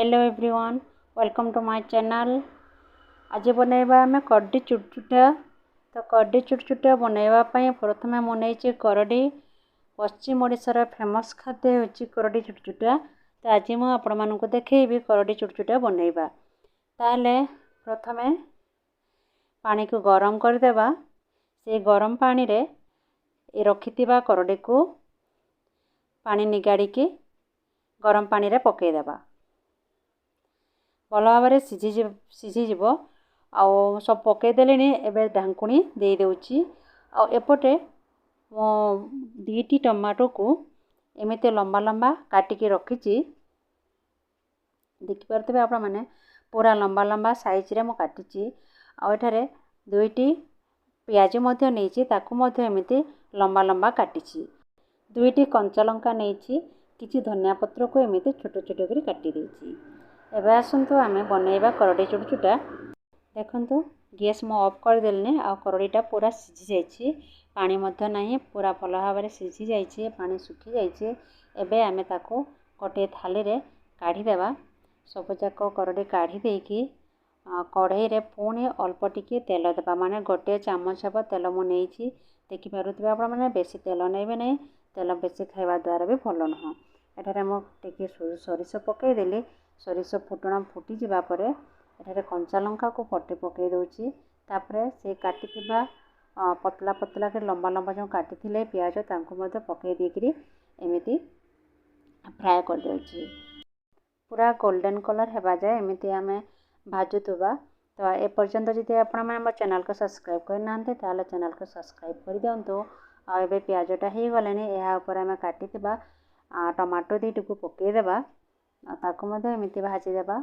Hello everyone, welcome to my channel. आज बनैबा आमे करडी चुटचुटा। तो करडी चुटचुटा बनैबा पई प्रथमे मुनेछि करडी। पश्चिम ओडिशार फेमस खाद्य होछि करडी चुटचुटा। तो आज मु आपण मानकु देखैबी करडी चुटचुटा बनैबा। ताले प्रथमे पानी को गरम कर देबा। से गरम पानी रे ए रखितिबा करडी को पानी निगाड़ी के गरम पानी रे पकै देबा। भल भाव सीझीज आउ सब पकईदेले एबे ढांकुणी दे देउची। एपटे मो 2टी टमाटो को एमती लंबा लंबा काटिकी रखी। देखिपे आप पूरा लंबा लंबा साइज रे मो काटी। आठारे 2टी पियाज एमती लंबा लंबा काटी। 2टी कंचा लंका नहीं किसी धनिया पत्र को एमती छोट छोट कर काटी देछि। एबे आसंतु आमे बनैबा करडी चुटचुटा। देखंतु गैस मो ऑफ कर देलने आ करडीटा पूरा सिझी जाइछि। पानी मध्य नाही, पूरा भल भाव सिझी जाइछि, पानी सुखी जाइछि। एबे आमे ताको गोटे थाली रे काढी देबा। सब जाक करडी काढी देकी कढ़ई रे पुणी अल्प टिके तेल देबा। माने गोटे चामच हबो तेल मु नेछि। देखि पारुथिबे आपण माने बेसी तेल नेबे नै, तेल बेसी खाइबा द्वारा भी भल नह। एठारे मु टिके सरिष पकई देली। सरिष फुटण फुटी जिबा परे एठारे कंचा लंका को कटे पकई दउची। तापरे से काटिथिबा पतला पतला के लंबा लंबा जो काटिथिले प्याज तांको मध्य पकई देकरी एमिति फ्राए कर दउची। पूरा गोल्डन कलर हेबा जाए एमिति आमे भाजुतबा। तो ए पर्यंत जदि आपण माने हमर चैनल को सब्सक्राइब कर नांते ताले चैनल को सब्सक्राइब कर दियंतो। आ एबे प्याजटा हे गलेनी। एहा ऊपर आमे काटिथिबा टमाटो दीटू को पकई देबा। ताको मध्य एमिति भाजी देबा।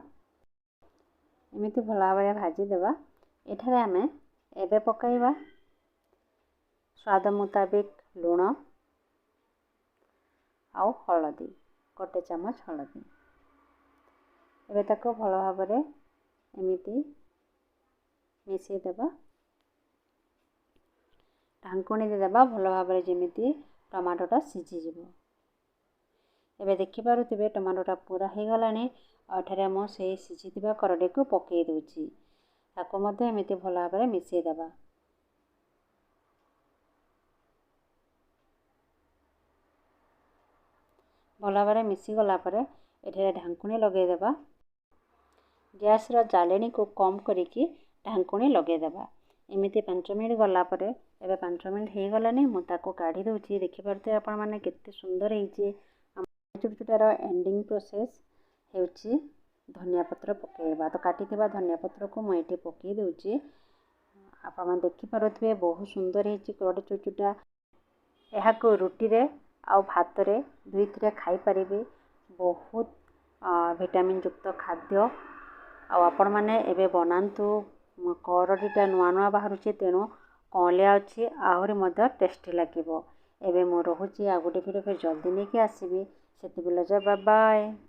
एमिति भल भाव भाजी देबा। एठारे आमे एबे पकाइबा स्वाद मुताबिक लूण आउ हलदी, गोटे चामच हलदी। एबे ताको भल भाव एमिति मिसई देबा। ढांकुणी दे देबा भल भाव जेमिति टमाटोटा सिझी जिवो। एबे देखि पारुथिबे टमाटोटा पूरा हे गलानी। एठारे मो से सिझीथिबा करडी को पकई दउची। ताको मध्य एमिति भल भाव मिसई देबा। भल भाव मिसी गला परे एठारे ढांकुणी लगे देबा। गैस रा जालेनी को कम करिकी ढांकुणी लगे देबा। एमिति 5 मिनिट गला परे एबे 5 मिनिट हे गलानी। मु ताको काढी दउची। देखि पारुथिबे आपण माने केते सुंदर हेछि। चुटचुटार एंडिंग प्रोसेस हेउछि धनिया पत्र पकईबा। तो काटिथिबा धनिया पत्र को मु एठी पकई दउची। आपण माने देखि पारुथिबे बहुत सुंदर हेछि करडी चुटचुटा। एहा को रोटी रे आ भात रे दुईथिरे खाई परिबे। बहुत विटामिन युक्त खाद्य। आपण माने एबे बनांतु। करडीटा नुआ नुआ बाहरुछि तेणु कलिया अछि आहुरी मध्य टेस्टी लागिबो। एबे मु रहुछि आ गोटे वीडियो फिर जल्दी नेकी आसीबी। सेति बेला बाय बाय।